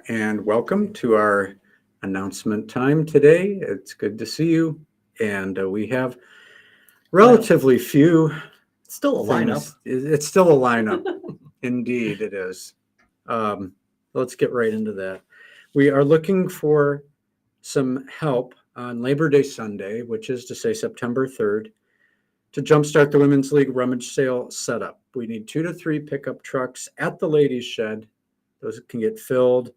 and welcome to our announcement time today. It's good to see you, and we have relatively few Still a lineup. It's still a lineup. Indeed, it is. Um, let's get right into that. We are looking for some help on Labor Day Sunday, which is to say September 3rd, to jumpstart the Women's League rummage sale setup. We need 2 to 3 pickup trucks at the ladies' shed. Those can get filled,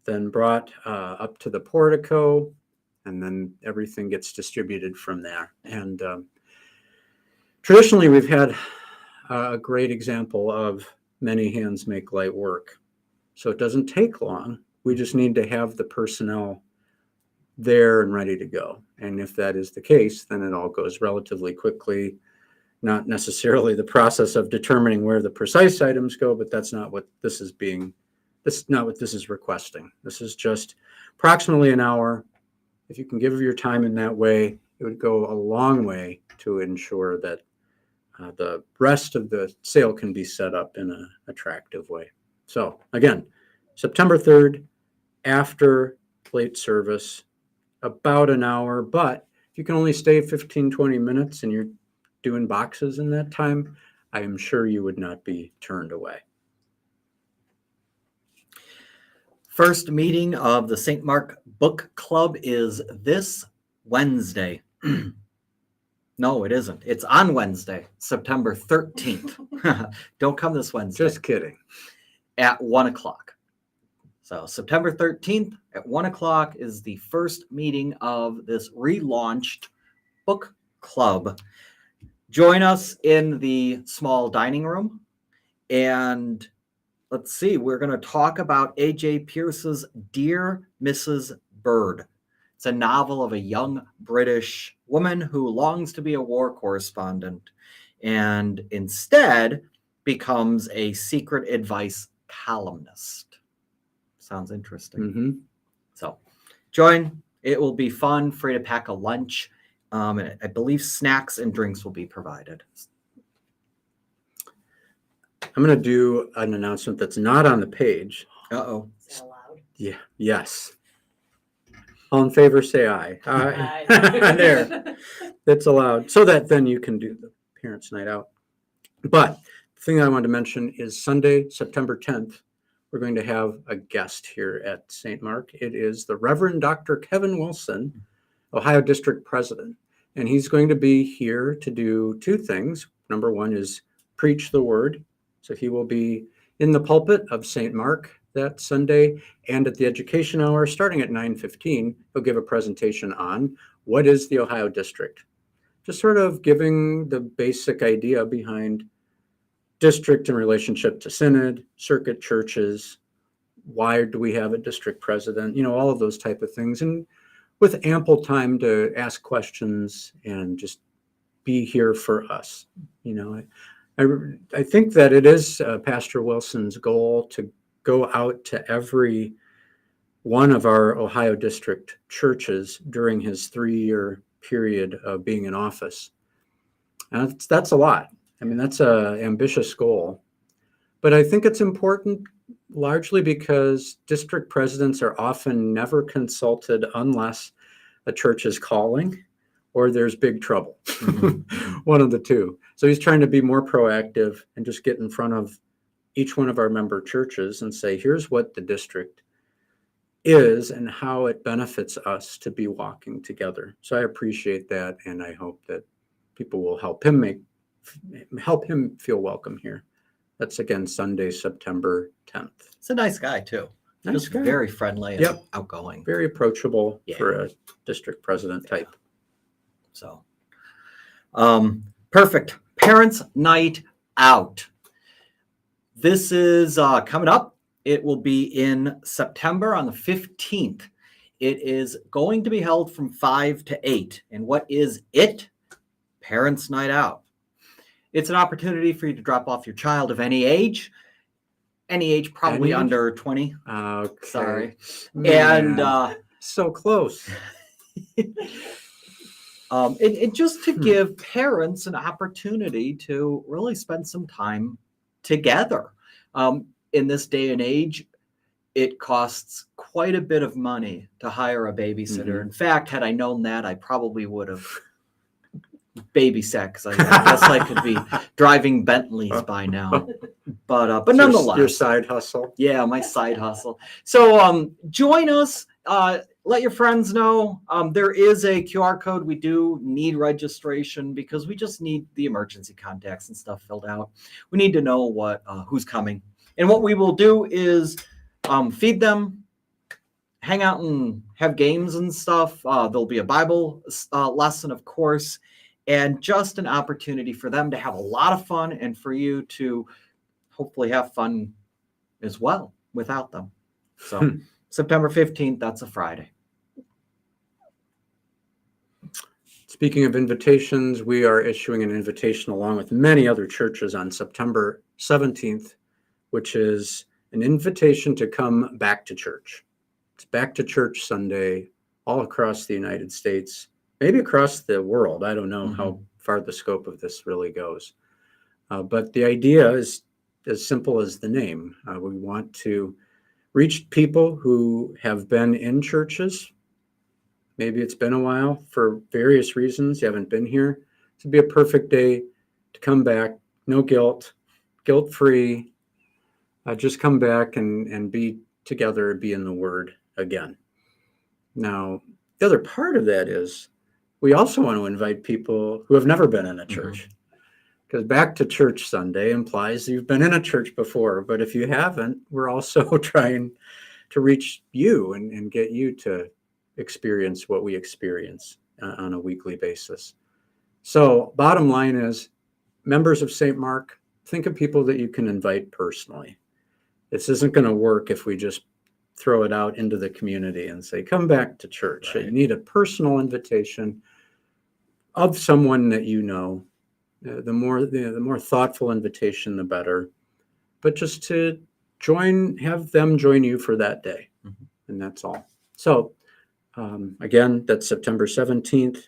then brought up to the portico, and then everything gets distributed from there. And traditionally, we've had a great example of many hands make light work. So it doesn't take long. We just need to have the personnel there and ready to go. And if that is the case, then it all goes relatively quickly. Not necessarily the process of determining where the precise items go, but that's not what this is not what this is requesting. This is just approximately an hour. If you can give your time in that way, it would go a long way to ensure that the rest of the sale can be set up in an attractive way. So again, September 3rd, after late service, about an hour, but if you can only stay 15, 20 minutes and you're doing boxes in that time, I am sure you would not be turned away. First meeting of the St. Mark Book Club is this Wednesday. No, it isn't. It's on Wednesday, September 13th. Don't come this Wednesday. Just kidding. At 1 o'clock. So September 13th at 1 o'clock is the first meeting of this relaunched book club. Join us in the small dining room, and let's see, we're going to talk about A.J. Pierce's Dear Mrs. Bird. It's a novel of a young British woman who longs to be a war correspondent and instead becomes a secret advice columnist. Sounds interesting. Mm-hmm. So join. It will be fun, free to pack a lunch. And I believe snacks and drinks will be provided. I'm going to do an announcement that's not on the page. Uh-oh. Is that allowed? Yeah. Yes. All in favor, say aye. Aye. There. That's allowed. So that then you can do the parents' night out. But the thing I wanted to mention is Sunday, September 10th, we're going to have a guest here at St. Mark. It is the Reverend Dr. Kevin Wilson, Ohio District President. And he's going to be here to do 2 things. Number 1 is preach the word. So he will be in the pulpit of St. Mark that Sunday, and at the education hour, starting at 9:15, he'll give a presentation on what is the Ohio District. Just sort of giving the basic idea behind district in relationship to synod, circuit churches, why do we have a district president, all of those type of things. And with ample time to ask questions and just be here for us. I think that it is Pastor Wilson's goal to go out to every one of our Ohio District churches during his 3-year period of being in office. And that's a lot. I mean, that's an ambitious goal. But I think it's important largely because district presidents are often never consulted unless a church is calling or there's big trouble. Mm-hmm. One of the two. So he's trying to be more proactive and just get in front of each one of our member churches and say, here's what the district is and how it benefits us to be walking together. So I appreciate that, and I hope that people will help him feel welcome here. That's again Sunday, September 10th. It's a nice guy too. Just guy. Very friendly and outgoing. Very approachable for a district president type. So, perfect. Parents' Night Out. This is coming up. It will be in September on the 15th. It is going to be held from 5 to 8. And what is it? Parents' Night Out. It's an opportunity for you to drop off your child of any age. Any age, probably under 20. Okay. Sorry. Man, and so close. And just to give parents an opportunity to really spend some time together. In this day and age, it costs quite a bit of money to hire a babysitter. In fact, had I known that, I probably would have babysat, because I guess I could be driving Bentleys by now. But It's nonetheless, your side hustle. yeah, my side hustle. So join us. Let your friends know. There is a QR code. We do need registration because we just need the emergency contacts and stuff filled out. We need to know who's coming. And what we will do is feed them, hang out and have games and stuff. There'll be a Bible lesson, of course, and just an opportunity for them to have a lot of fun and for you to hopefully have fun as well without them. So September 15th, that's a Friday. Speaking of invitations, we are issuing an invitation along with many other churches on September 17th, which is an invitation to come back to church. It's Back to Church Sunday all across the United States, maybe across the world. I don't know how far the scope of this really goes. But the idea is as simple as the name. We want to reach people who have been in churches. Maybe it's been a while for various reasons. You haven't been here. This would be a perfect day to come back. No guilt, guilt-free. Just come back and be together, be in the Word again. Now, the other part of that is we also want to invite people who have never been in a church. Because Back to Church Sunday implies you've been in a church before. But if you haven't, we're also trying to reach you and get you to experience what we experience on a weekly basis. So bottom line is, members of St. Mark, think of people that you can invite personally. This isn't going to work if we just throw it out into the community and say, come back to church. Right. You need a personal invitation of someone that you know. The more thoughtful invitation, the better. But just to have them join you for that day. And that's all. So again, that's September 17th.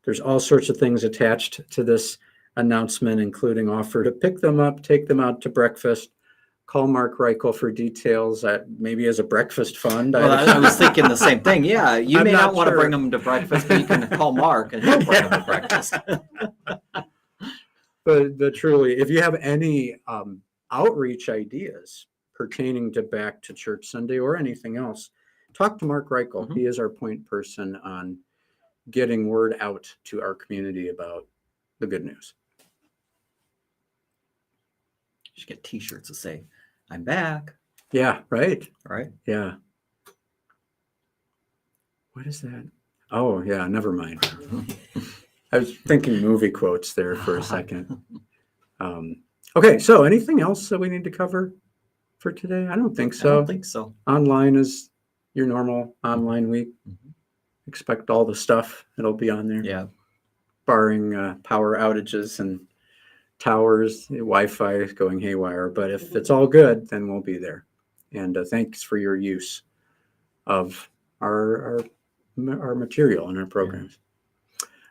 There's all sorts of things attached to this announcement, including offer to pick them up, take them out to breakfast. Call Mark Reichel for details maybe as a breakfast fund. Well, I was thinking the same thing. Yeah, you may not want to bring them to breakfast, but you can call Mark and he'll bring them to breakfast. But truly, if you have any outreach ideas pertaining to Back to Church Sunday or anything else, talk to Mark Reichel. He is our point person on getting word out to our community about the good news. You should get T-shirts that say, "I'm back." Yeah, right. Right? Yeah. What is that? Oh, yeah, never mind. I was thinking movie quotes there for a second. Okay, so anything else that we need to cover for today? I don't think so. I don't think so. Online is your normal online week. Expect all the stuff that'll be on there. Yeah. Barring power outages and towers, Wi-Fi going haywire. But if it's all good, then we'll be there. And thanks for your use of our material and our programs.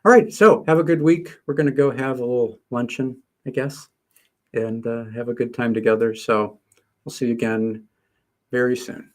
All right, so have a good week. We're going to go have a little luncheon, I guess, and have a good time together. So we'll see you again very soon.